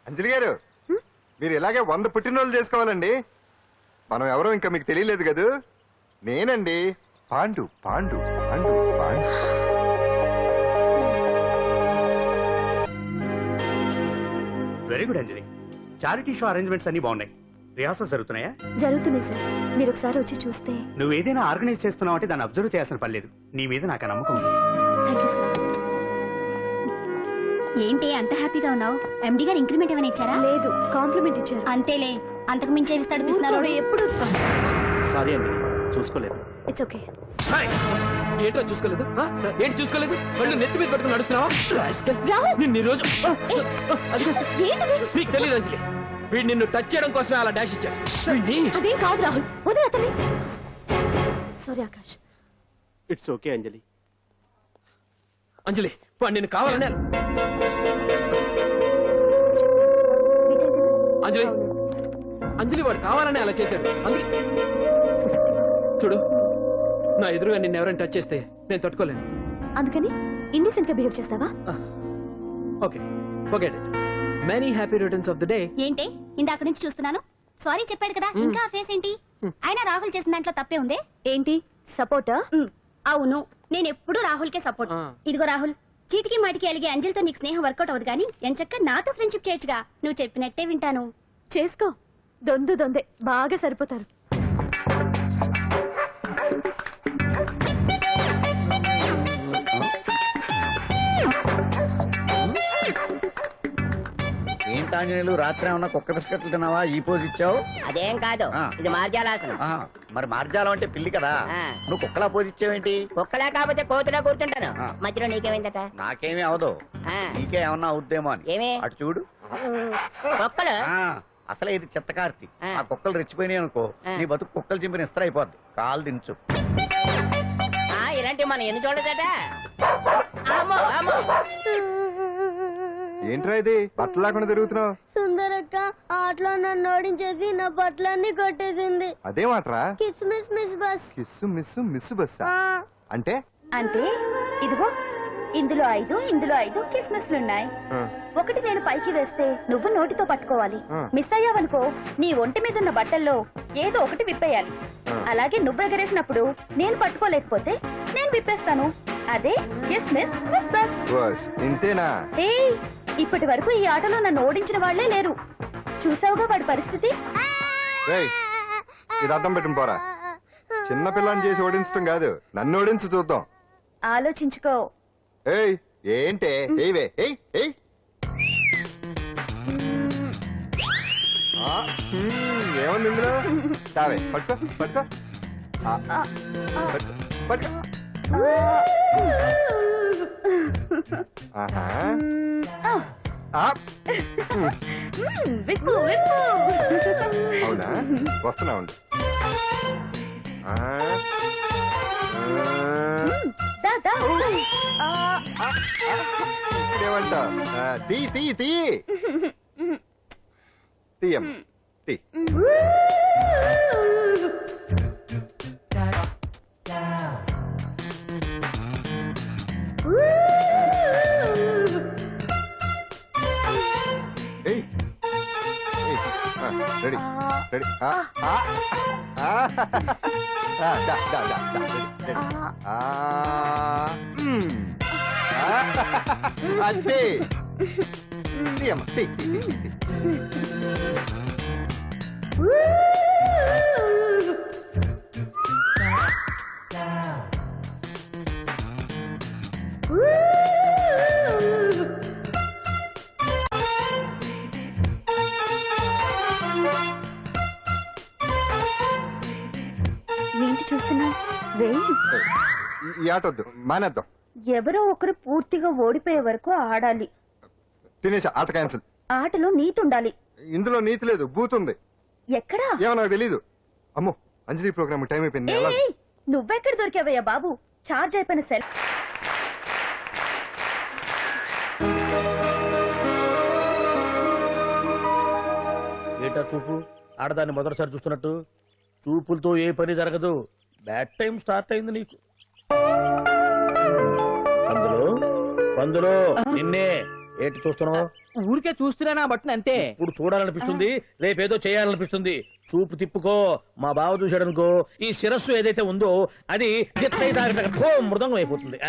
అంజలి గారు మీరు ఇలాగే 100 పుట్టినరోజులు చేసుకోవాలండి. మనం ఎవరో ఇంకా మీకు తెలియలేదు కదూ. నేనండి పాండు పాండు పాండు పాండు. వెరీ గుడ్ అంజలి. చారిటీ షో అరేంజ్మెంట్స్ అన్ని బాగున్నాయి. రిహార్సల్స్ జరుగుతున్నాయా? జరుగుతున్నాయి సార్, మీరు ఒకసారి వచ్చి చూస్తే. నువ్వు ఏదైనా ఆర్గనైజ్ చేస్తున్నావు అంటే దాన్ని అబ్జర్వ్ చేయాల్సిన పని లేదు. నీ మీద నాకు నమ్మకం ఉంది. Thank you sir. ఏంటి అంత హ్యాపీగా ఉన్నావు? ఎండి గారు ఇంక్రిమెంట్ ఏమైనా ఇచ్చారా? లేదు, కాంప్లిమెంట్ ఇచ్చారు. అంతేలే, అంతకు మించి ఇస్తాడు. ఎప్పుడు సారీ అండి, చూసుకోలేదు. It's okay. ఏంటో చూసుకోలేదు? ఏంటి చూసుకోలేదు? వాళ్ళు నెత్తి మీద పట్టుకుని నడుస్తున్నావా? నిన్ను ఈ రోజు నీకు తెలియదు అంజలి, వీడు నిన్ను టచ్ చేయడం కోసం అలా డాష్ ఇచ్చాడు. అదేం కాదు రాహుల్, వదిలే అతన్ని. సారీ ఆకాష్. ఇట్స్ ఓకే అంజలి. అంజలి వాడు నిన్ను కావాలనే. అంజలి అంజలి వాడు కావాలనే అలా చేశాడు. అందుకే చూడు, నా ఎదురుగా నిన్ను ఎవరైనా టచ్ చేస్తే నేను తట్టుకోలేను. అందుకని ఇండిసెంట్ గా బిహేవ్ చేస్తావా? Okay okay. Many happy returns of the day. ఏంటి ఇందాక నుంచి చూస్తున్నాను. సారీ చెప్పాడు కదా, ఇంకా ఆ ఫేస్ ఏంటి? అయినా రాహుల్ చేసిన దాంట్లో తప్పే ఉంది. ఏంటి సపోర్టా? అవును, నేను ఎప్పుడు రాహుల్ కే సపోర్ట్. ఇదిగో రాహుల్, చీటికి మాటికి అలిగే అంజలితో నీకు స్నేహం వర్కౌట్ అవ్వదు కానీ ఎంచక్క నాతో ఫ్రెండ్షిప్ చేయొచ్చుగా. నువ్వు చెప్పినట్టే వింటాను. చేసుకో, దొందే బాగా సరిపోతారు. ఏంటాంజనేయులు, రాత్రి ఏమన్నా కుక్క బిస్కెట్లు తిన్నావా? ఈ పోజ్ ఇచ్చావు. అదేం కాదు, ఇది మార్జాలాసనం. మరి మార్జాలం అంటే పిల్లి కదా, నువ్వు కుక్కలా పోజ్ ఇచ్చావేంటి? కుక్కలా కాకపోతే కోతులా కూర్చుంటాను. మధ్యలో నీకేమైందట? నాకేమీ అవదు, నీకే ఏమన్నా అవుద్దేమో అని. ఏమి? అటు చూడు. కుక్కలు అసలే ఇది చిత్తకార్తి. ఆ కుక్కలు రెచ్చిపోయినాయి అనుకో, నీ బతుకు కుక్కలు చింపిన ఇస్త్ర అయిపోద్ది. కాలు దించు. ఇలాంటివి మనం ఎన్ని చూడదట. ఏంట్రా ఇది బట్టలు లేకుండా తిరుగుతున్నావు? సుందరక్క ఆటలో నన్ను ఓడించేసి నా బట్టలన్నీ కొట్టేసింది. అదేమాట్రా? Kiss miss miss bus. Kiss miss miss bus అంటే? అంటే ఇదిగో ఇందులో 5 కిస్మిస్లున్నాయి. ఒకటి నేను పైకి వేస్తే నువ్వు నోటితో పట్టుకోవాలి. మిస్ అయ్యావనుకో నీ ఒంటి మీద ఉన్న బట్టల్లో ఏదో ఒకటి విప్పేయాలి. అలాగే నువ్వు ఎగరేసినప్పుడు నేను పట్టుకోలేకపోతే నేను విప్పేస్తాను. అదే కిస్మిస్ మిస్ బస్. ఇంతేనా? ఇప్పటి వరకు ఈ ఆటలో నన్ను ఓడించిన వాళ్లే లేరు. చూసావుగా వాడి పరిస్థితి. ఇది అర్థం పెట్టుకుని పోరా. చిన్న పిల్లని చేసి ఓడించడం కాదు, నన్ను ఓడించి చూద్దాం. ఆలోచించుకో. ఏంటే? ఏముంది ఇందులో? తావే పట్టుకో పట్టుకో పట్టుకో. అవునా? వస్తున్నా ఉండు. ఏమంటా? తీ తీ తీ తీయం తీ. Ready ready. అంతే. తీయమ్మ తీ. ఏంటి చూస్తున్నా? ఈ ఆట వద్దు, మానేద్దాం. ఎవరో ఒకరు పూర్తిగా ఓడిపోయే వరకు ఆడాలి. తినేసా, ఆట క్యాన్సిల్. ఆటలో నీతి ఉండాలి. ఇందులో నీతి లేదు, బూతుంది. ఎక్కడా? ఏమో నాకు తెలీదు. అమ్మో, అంజలి ప్రోగ్రామ్ టైం అయిపోయింది. నువ్వెక్కడ దొరికావయ్యా బాబు? చార్జ్ అయిపోయిన సెల్. ఏటా చూపు? ఆడదాన్ని మొదటిసారి చూస్తున్నట్టు. చూపులతో ఏ పని జరగదు. బ్యాడ్ టైం స్టార్ట్ అయింది నీకు. 100 నిన్నే ఏంటి చూస్తున్నావు? ఊరికే చూస్తున్నా బట్టను అంతే. ఇప్పుడు చూడాలనిపిస్తుంది, రేపేదో చేయాలనిపిస్తుంది. చూపు తిప్పుకో. మా బావ చూశాడనుకో, ఈ శిరస్సు ఏదైతే ఉందో అది మృదంగం అయిపోతుంది.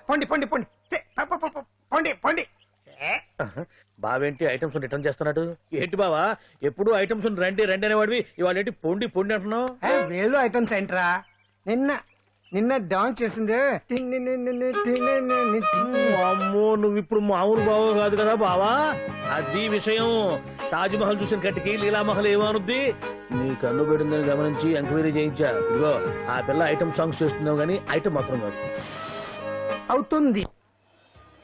పొండి పొండి పొండి పొండి పొండి. బావేంటి ఐటమ్స్ రిటర్న్ చేస్తున్నాడు? ఏంటి బావా, ఎప్పుడు ఐటమ్స్ రండి రండి అనేవాడివి, ఇవాళ ఏంటి పొండి పొండి అంటున్నావు? వేలు ఐటమ్స్ ఏంట్రా? నిన్న డాన్స్ చేసింది. అమ్మో, నువ్వు ఇప్పుడు మామూలు బావ కాదు కదా బావా. అది విషయం. తాజ్ మహల్ చూసిన కట్టికి లీలామహల్ ఏమనుద్ది? నీ కన్ను పెట్టిందని గమనించి ఎంక్వైరీ చేయించా. ఇదిగో ఆ పిల్ల ఐటమ్ సాంగ్స్ చేస్తున్నావు కానీ ఐటమ్ మాత్రం కాదు. అవుతుంది.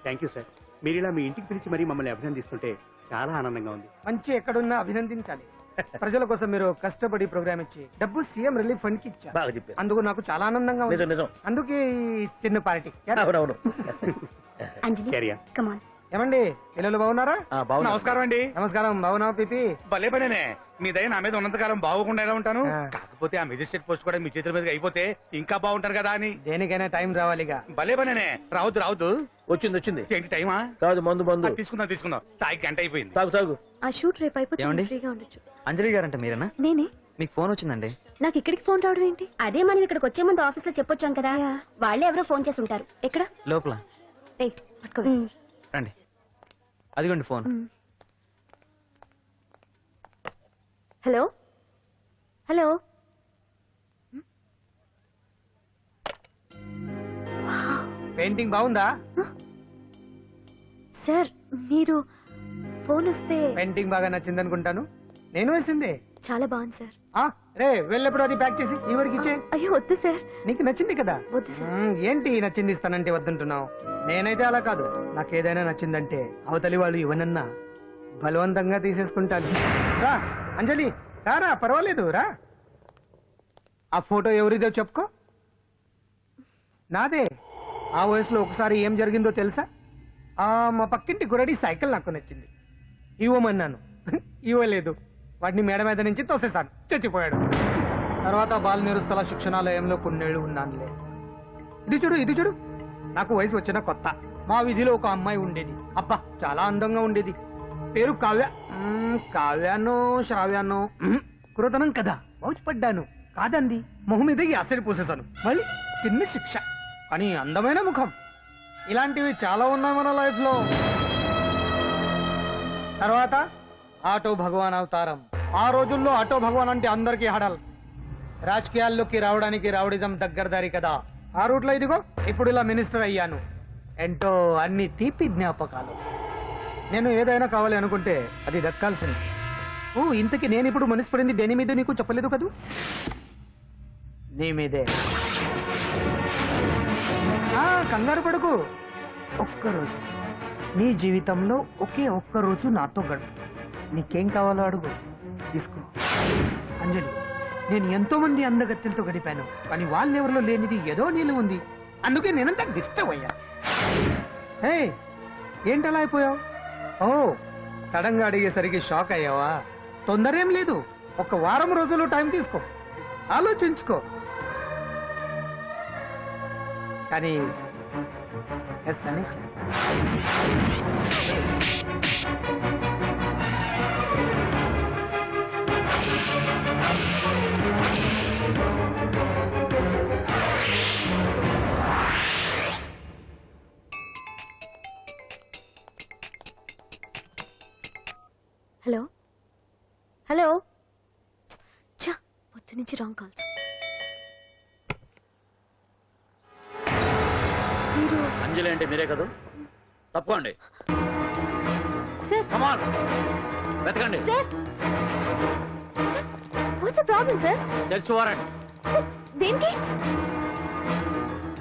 Thank you sir. మీరు ఇలా మీ ఇంటికి పిలిచి మరీ మమ్మల్ని అభినందిస్తుంటే చాలా ఆనందంగా ఉంది. మంచి ఎక్కడున్నా అభినందించాలి. ప్రజల కోసం మీరు కష్టపడి ప్రోగ్రామ్ ఇచ్చి డబ్బు సీఎం రిలీఫ్ ఫండ్ కి ఇచ్చారు. బాగా చెప్పారు. అందుకు నాకు చాలా ఆనందంగా ఉంది. నిజం నిజం. అందుకే ఈ చిన్న పార్టీ. అవునవును. అంజలి క్యారియా. కమాన్. ఏమండి, పిల్లలు బాగున్నారా? బాగున్నా. నమస్కారం అండి. నమస్కారం. బాగున్నావా పిపి? భలే పనేనే. మీ దయ నా మీద ఉన్నంతకాలం బాగోకుండా ఎలా ఉంటాను? ఆ. కాకపోతే ఆ మెజిస్ట్రేట్ పోస్ట్ కూడా మీ చేతుల మీదకి అయిపోతే ఇంకా బాగుంటారు కదా అని. దేనికైనా టైం రావాలిగా. భలే పనేనే. రావద్దు రావద్దు. వచ్చింది వచ్చింది. ఏంటి టైమా? కాదు, మందు మందు. తీసుకుందాం తీసుకుందాం. తాగి గంట అయిపోయింది. తాగు తాగు. ఆ షూట్ రేపు అయిపోతే ఏమండి? ఫ్రీగా ఉండొచ్చు. అంజలి గారంట మీరేనా? నేనే. మీకు ఫోన్ వచ్చిందండి. నాకు ఇక్కడికి ఫోన్ రావడం ఏంటి? అదే మనం ఇక్కడికి వచ్చే ముందు ఆఫీస్ లో చెప్పొచ్చాం కదా, వాళ్ళే ఎవరో ఫోన్ చేసి ఉంటారు. ఎక్కడ? లోపల ఏయ్, పట్టుకో. రండి. అదిగోండి ఫోన్. Hello hello. పెయింటింగ్ బాగుందా? సార్ మీరు ఫోన్ వస్తే పెయింటింగ్ బాగా నచ్చింది అనుకుంటాను. నేను వేసింది. చాలా బాగుంది సార్. రే వెళ్ళప్పుడు అది ప్యాక్ చేసి ఈ వరకు ఇచ్చే. అయ్యో వద్దు సార్. నీకు నచ్చింది కదా? వద్దు సార్. ఏంటి నచ్చింది ఇస్తానంటే వద్దంటున్నావు? నేనైతే అలా కాదు. నాకు ఏదైనా నచ్చిందంటే అవతలి వాళ్ళు ఇవ్వనన్నా బలవంతంగా తీసేసుకుంటాను. రా అంజలి, రారా, పర్వాలేదు రా. ఆ ఫోటో ఎవరిదో చెప్పుకో. నాదే. ఆ వయసులో ఒకసారి ఏం జరిగిందో తెలుసా? మా పక్కింటి గురడి సైకిల్ నాకు నచ్చింది. ఇవ్వమన్నాను, ఇవ్వలేదు. వాడిని మేడ మీద నుంచి తోసేశాను, చచ్చిపోయాడు. తర్వాత బాల నిరుస్తల శిక్షణాలయంలో కొన్నేళ్లు ఉన్నానులే. ఇది చూడు, ఇది చూడు. నాకు వయసు వచ్చిన కొత్త. మా వీధిలో ఒక అమ్మాయి ఉండేది. అబ్బా చాలా అందంగా ఉండేది. పేరు కావ్య. కావ్యానో శ్రావ్యానో కురతనం కదా. మౌచిపడ్డాను. కాదండి, మొహం మీద యాసిడ్ పూసేశాను. మళ్ళీ చిన్న శిక్ష, కానీ అందమైన ముఖం. ఇలాంటివి చాలా ఉన్నాయి మన లైఫ్ లో. తర్వాత ఆటో భగవాన్ అవతారం. ఆ రోజుల్లో ఆటో భగవాన్ అంటే అందరికీ హడల్. రాజకీయాల్లోకి రావడానికి రౌడిజం దగ్గరదారి కదా. ఆ రూట్లో ఇదిగో ఇప్పుడు ఇలా మినిస్టర్ అయ్యాను. ఏంటో అన్ని తీపి జ్ఞాపకాలు. నేను ఏదైనా కావాలి అనుకుంటే అది దక్కాల్సింది. ఇంతకీ నేను ఇప్పుడు మనసు పడింది దేని మీద నీకు చెప్పలేదు కదూ? నీ మీదే. కంగారు పడకు. ఒక్కరోజు నీ జీవితంలో ఒకే ఒక్కరోజు నాతో గడుపు. నీకేం కావాలో అడుగు, తీసుకో. అంజలి, నేను ఎంతో మంది అందగత్తెలతో గడిపాను, కానీ వాళ్ళెవరిలో లేనిది ఏదో నీళ్ళు ఉంది. అందుకే నేనంతా డిస్టర్బ్ అయ్యా. హే, ఏంటలా అయిపోయావు? సడన్ గా అడిగేసరికి షాక్ అయ్యావా? తొందరేం లేదు. ఒక వారం రోజులు టైం తీసుకో, ఆలోచించుకో. కానీ ఎస్ అని హలో హలో. చా, పొద్దు నుంచి రాంగ్ కాల్స్. మీరు అంజలి అంటే మీరే కదా? తప్పుకోండి. సార్, వెతకండి. Sir, what's the problem sir? Search warrant. Sir, దేనికి?